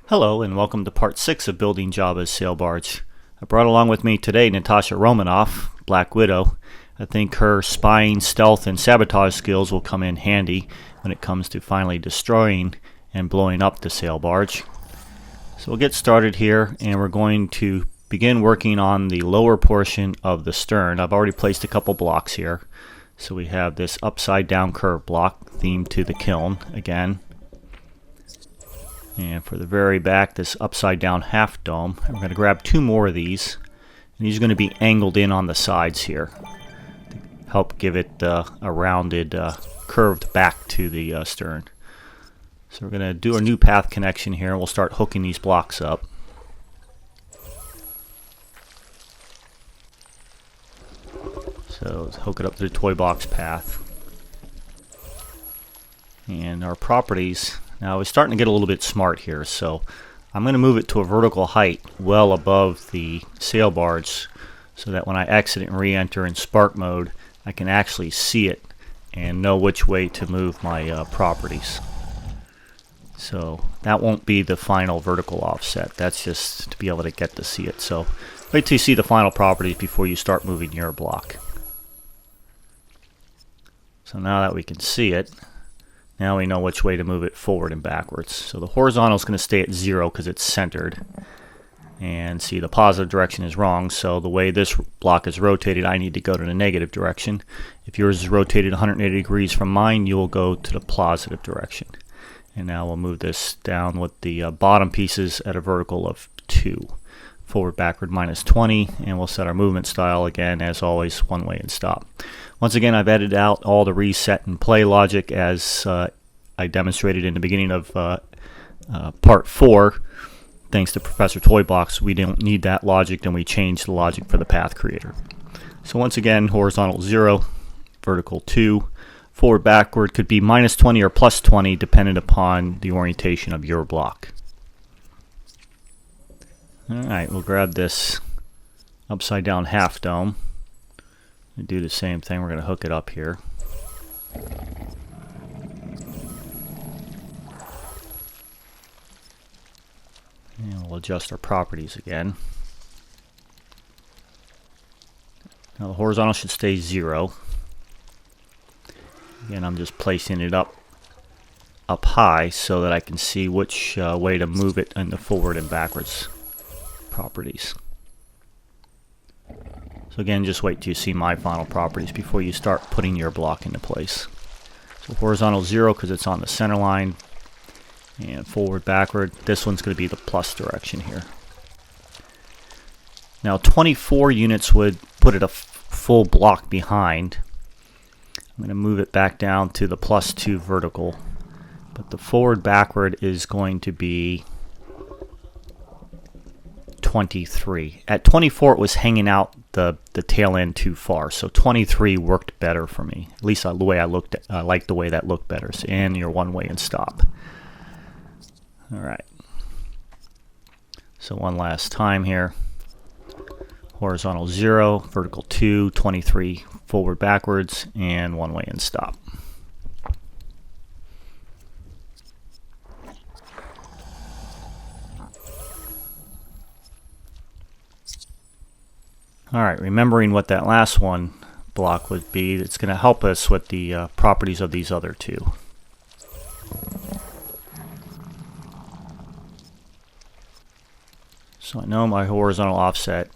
Hello and welcome to part 6 of building Jabba's sail barge. I brought along with me today Natasha Romanoff, Black Widow. I think her spying, stealth, and sabotage skills will come in handy when it comes to finally destroying and blowing up the sail barge. So we'll get started here, and we're going to begin working on the lower portion of the stern. I've already placed a couple blocks here. So we have this upside down curve block themed to the kiln again. And for the very back, this upside down half dome. I'm going to grab two more of these. And these are going to be angled in on the sides here to help give it a rounded, curved back to the stern. So we're going to do a new path connection here, and we'll start hooking these blocks up. So let's hook it up to the toy box path. And our properties. Now we're starting to get a little bit smart here, so I'm going to move it to a vertical height well above the sail barge so that when I exit and re-enter in spark mode, I can actually see it and know which way to move my properties. So that won't be the final vertical offset. That's just to be able to get to see it. So wait till you see the final properties before you start moving your block. So now that we can see it, now we know which way to move it forward and backwards. So the horizontal is going to stay at 0 because it's centered. And see, the positive direction is wrong, so the way this block is rotated, I need to go to the negative direction. If yours is rotated 180 degrees from mine, you will go to the positive direction. And now we'll move this down with the bottom pieces at a vertical of 2. Forward, backward, minus 20, and we'll set our movement style again, as always, one way and stop. Once again, I've edited out all the reset and play logic as I demonstrated in the beginning of part 4. Thanks to Professor Toybox, we don't need that logic, and we changed the logic for the path creator. So once again, horizontal 0, vertical 2, forward, backward could be minus 20 or plus 20, dependent upon the orientation of your block. Alright, we'll grab this upside down half dome and do the same thing. We're going to hook it up here. And we'll adjust our properties again. Now the horizontal should stay 0. Again, I'm just placing it up high so that I can see which way to move it in the forward and backwards properties. So again, just wait till you see my final properties before you start putting your block into place. So horizontal 0 because it's on the center line, and forward, backward. This one's going to be the plus direction here. Now 24 units would put it a full block behind. I'm going to move it back down to the plus 2 vertical, but the forward, backward is going to be 23. At 24 it was hanging out the tail end too far, so 23 worked better for me. At least the way I looked at, I liked the way that looked better. So, and your one way and stop. Alright. So one last time here. Horizontal 0, vertical 2, 23 forward, backwards, and one way and stop. Alright, remembering what that last one block would be, it's going to help us with the properties of these other two. So I know my horizontal offset.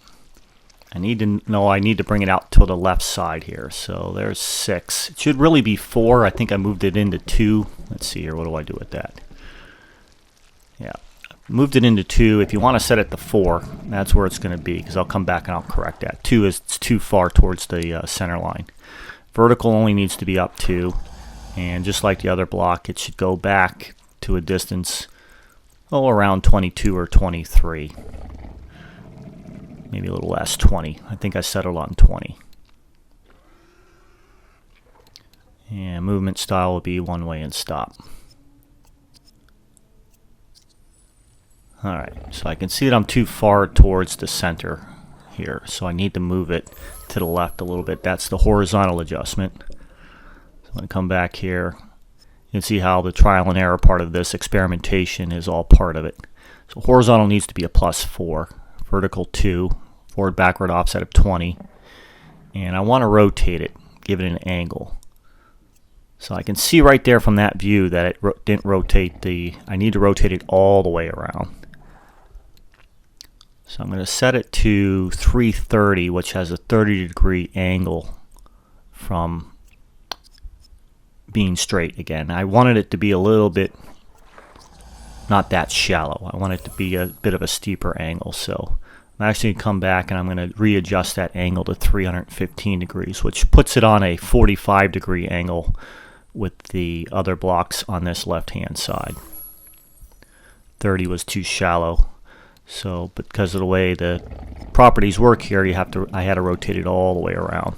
I need to bring it out to the left side here. So there's 6. It should really be 4. I think I moved it into 2. Let's see here. What do I do with that? Yeah. Moved it into 2. If you want to set it to 4, that's where it's going to be, because I'll come back and I'll correct that. 2 is too far towards the center line. Vertical only needs to be up 2, and just like the other block, it should go back to a distance around 22 or 23. Maybe a little less, 20. I think I settled on 20. And movement style will be one way and stop. Alright, so I can see that I'm too far towards the center here, so I need to move it to the left a little bit. That's the horizontal adjustment. So I'm going to come back here. You can see how the trial and error part of this experimentation is all part of it. So horizontal needs to be a +4, vertical 2, forward backward offset of 20, and I want to rotate it, give it an angle. So I can see right there from that view that it didn't rotate I need to rotate it all the way around. So I'm going to set it to 330, which has a 30-degree angle from being straight again. I wanted it to be a little bit, not that shallow. I want it to be a bit of a steeper angle. So I'm actually going to come back and I'm going to readjust that angle to 315 degrees, which puts it on a 45-degree angle with the other blocks on this left-hand side. 30 was too shallow. So because of the way the properties work here, I had to rotate it all the way around.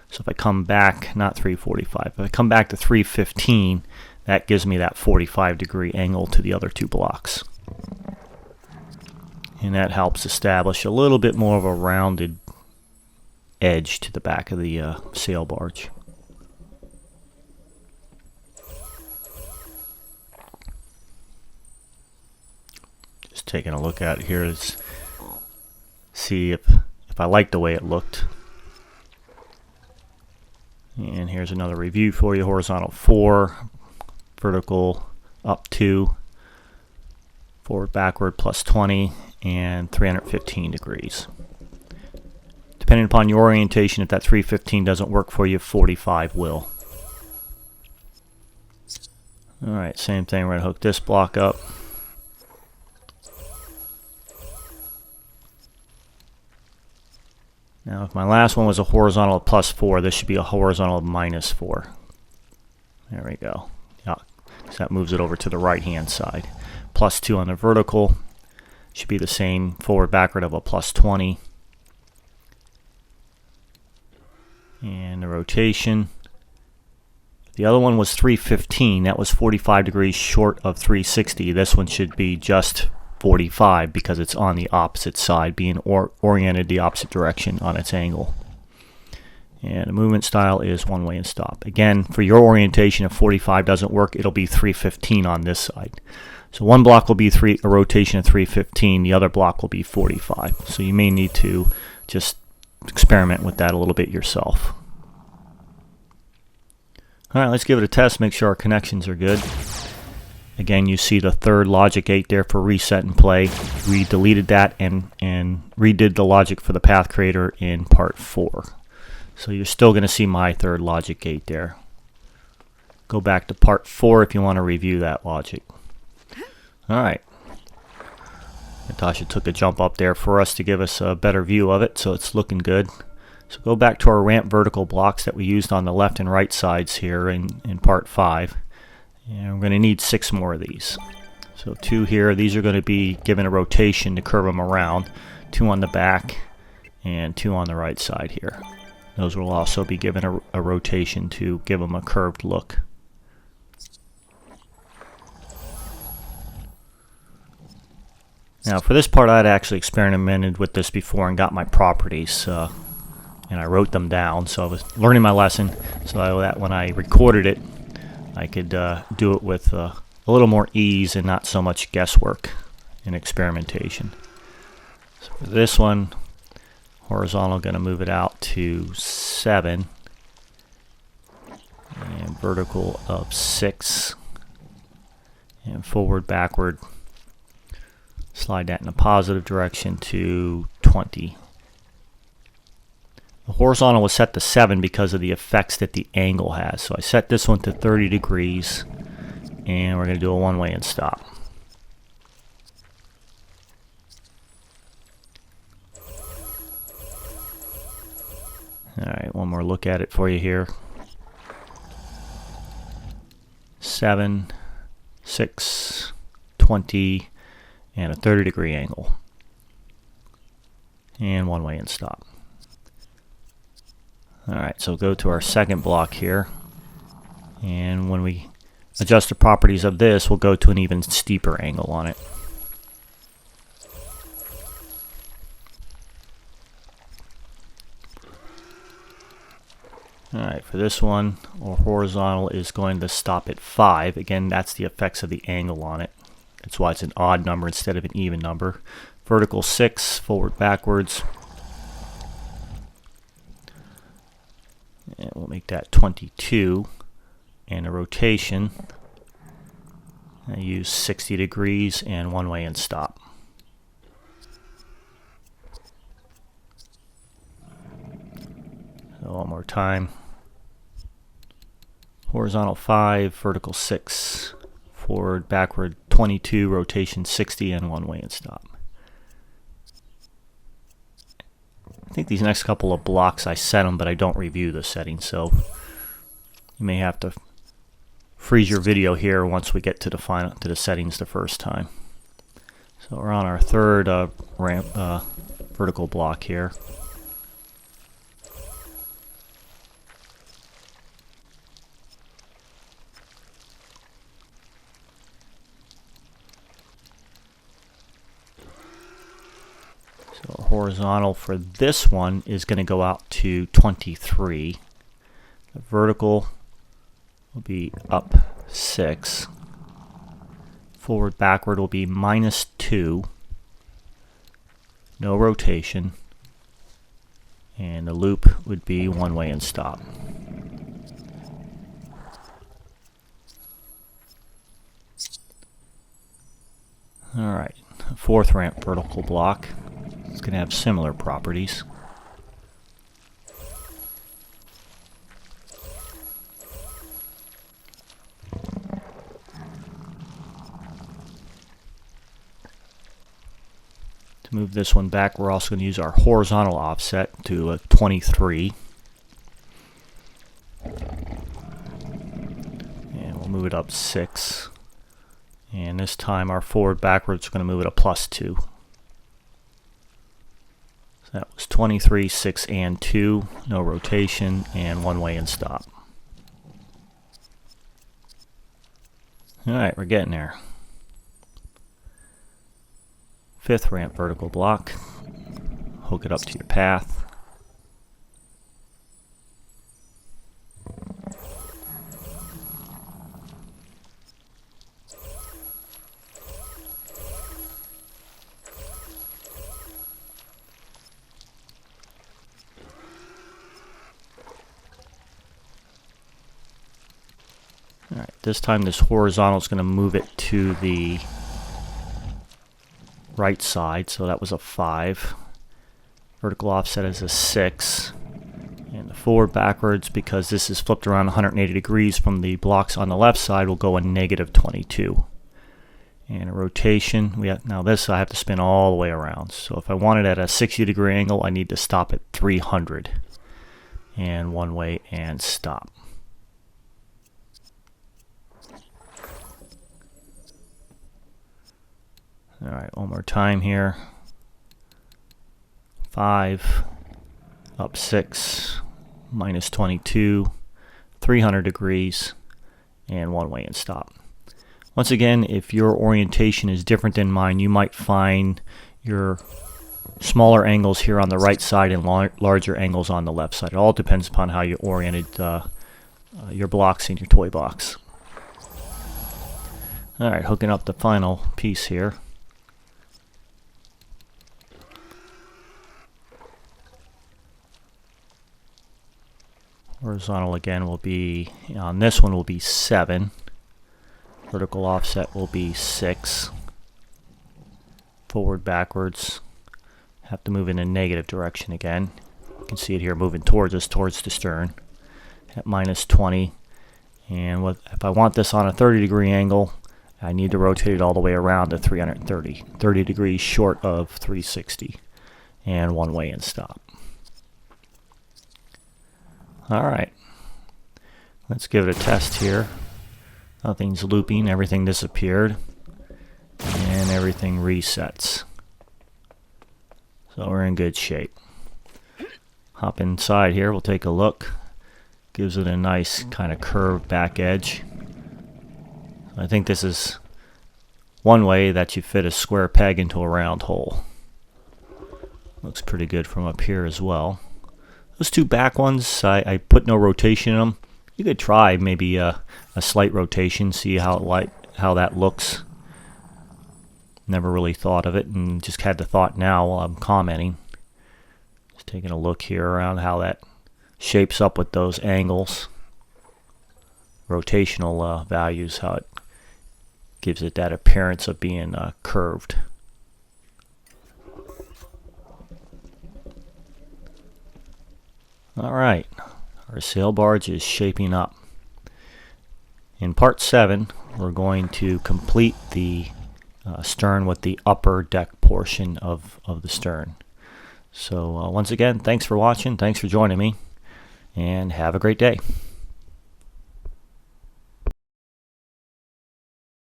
So if I come back, not 345, if I come back to 315, that gives me that 45-degree angle to the other two blocks. And that helps establish a little bit more of a rounded edge to the back of the sail barge. Just taking a look at it here to see if I like the way it looked. And here's another review for you. Horizontal 4, vertical up 2, forward backward +20, and 315 degrees. Depending upon your orientation, if that 315 doesn't work for you, 45 will. Alright, same thing. We're going to hook this block up. Now, if my last one was a horizontal of +4, this should be a horizontal of -4. There we go. Yeah, so that moves it over to the right-hand side. +2 on the vertical should be the same forward backward of a +20. And the rotation. The other one was 315. That was 45 degrees short of 360. This one should be just 45 because it's on the opposite side, being oriented the opposite direction on its angle. And the movement style is one way and stop. Again, for your orientation, if 45 doesn't work, it'll be 315 on this side. So one block will be a rotation of 315, the other block will be 45. So you may need to just experiment with that a little bit yourself. Alright, let's give it a test, make sure our connections are good. Again, you see the third logic gate there for reset and play. We deleted that and redid the logic for the path creator in part 4. So you're still going to see my third logic gate there. Go back to part 4 if you want to review that logic. Alright. Natasha took a jump up there for us to give us a better view of it, so it's looking good. So go back to our ramp vertical blocks that we used on the left and right sides here in part 5. And we're going to need 6 more of these. So 2 here. These are going to be given a rotation to curve them around. 2 on the back and 2 on the right side here. Those will also be given a rotation to give them a curved look. Now for this part, I'd actually experimented with this before and got my properties and I wrote them down. So I was learning my lesson so that when I recorded it, I could do it with a little more ease and not so much guesswork and experimentation. So for this one, horizontal, going to move it out to 7, and vertical of 6, and forward backward, slide that in a positive direction to 20. The horizontal was set to 7 because of the effects that the angle has. So I set this one to 30 degrees, and we're going to do a one-way and stop. Alright, one more look at it for you here. 7, 6, 20, and a 30-degree angle. And one way and stop. Alright, so go to our second block here. And when we adjust the properties of this, we'll go to an even steeper angle on it. Alright, for this one, our horizontal is going to stop at 5. Again, that's the effects of the angle on it. That's why it's an odd number instead of an even number. Vertical 6, forward, backwards. And we'll make that 22. And a rotation, I use 60 degrees and one way and stop. So one more time. Horizontal 5, vertical 6, forward, backward 22, rotation 60, and one way and stop. I think these next couple of blocks I set them, but I don't review the settings, so you may have to freeze your video here once we get to the settings the first time. So we're on our third vertical block here. So horizontal for this one is going to go out to 23. The vertical will be up 6. Forward, backward will be -2. No rotation. And the loop would be one way and stop. Alright, fourth ramp vertical block. It's going to have similar properties. To move this one back, we're also going to use our horizontal offset to 23. And we'll move it up 6. And this time our forward backwards, we're going to move it up +2. That was 23, 6, and 2. No rotation, and one way and stop. Alright, we're getting there. Fifth ramp vertical block. Hook it up to your path. Alright, this time this horizontal is going to move it to the right side, so that was a 5. Vertical offset is a 6. And the forward backwards, because this is flipped around 180 degrees from the blocks on the left side, will go a -22. And a rotation, now this I have to spin all the way around. So if I want it at a 60-degree angle, I need to stop at 300. And one way and stop. Alright, one more time here. 5, up 6, -22, 300 degrees, and one way and stop. Once again, if your orientation is different than mine, you might find your smaller angles here on the right side and larger angles on the left side. It all depends upon how you oriented your blocks in your toy box. Alright, hooking up the final piece here. Horizontal again will be, on this one will be 7. Vertical offset will be 6. Forward, backwards. Have to move in a negative direction again. You can see it here moving towards us, towards the stern. At -20. And if I want this on a 30-degree angle, I need to rotate it all the way around to 330. 30 degrees short of 360. And one way and stop. Alright, let's give it a test here. Nothing's looping, everything disappeared, and everything resets. So we're in good shape. Hop inside here, we'll take a look. Gives it a nice kind of curved back edge. I think this is one way that you fit a square peg into a round hole. Looks pretty good from up here as well. Those two back ones, I put no rotation in them. You could try maybe a slight rotation, see how that looks. Never really thought of it, and just had the thought now while I'm commenting. Just taking a look here around how that shapes up with those angles, rotational values, how it gives it that appearance of being curved. Alright, our sail barge is shaping up. In part 7, we're going to complete the stern with the upper deck portion of the stern. So once again, thanks for watching, thanks for joining me, and have a great day.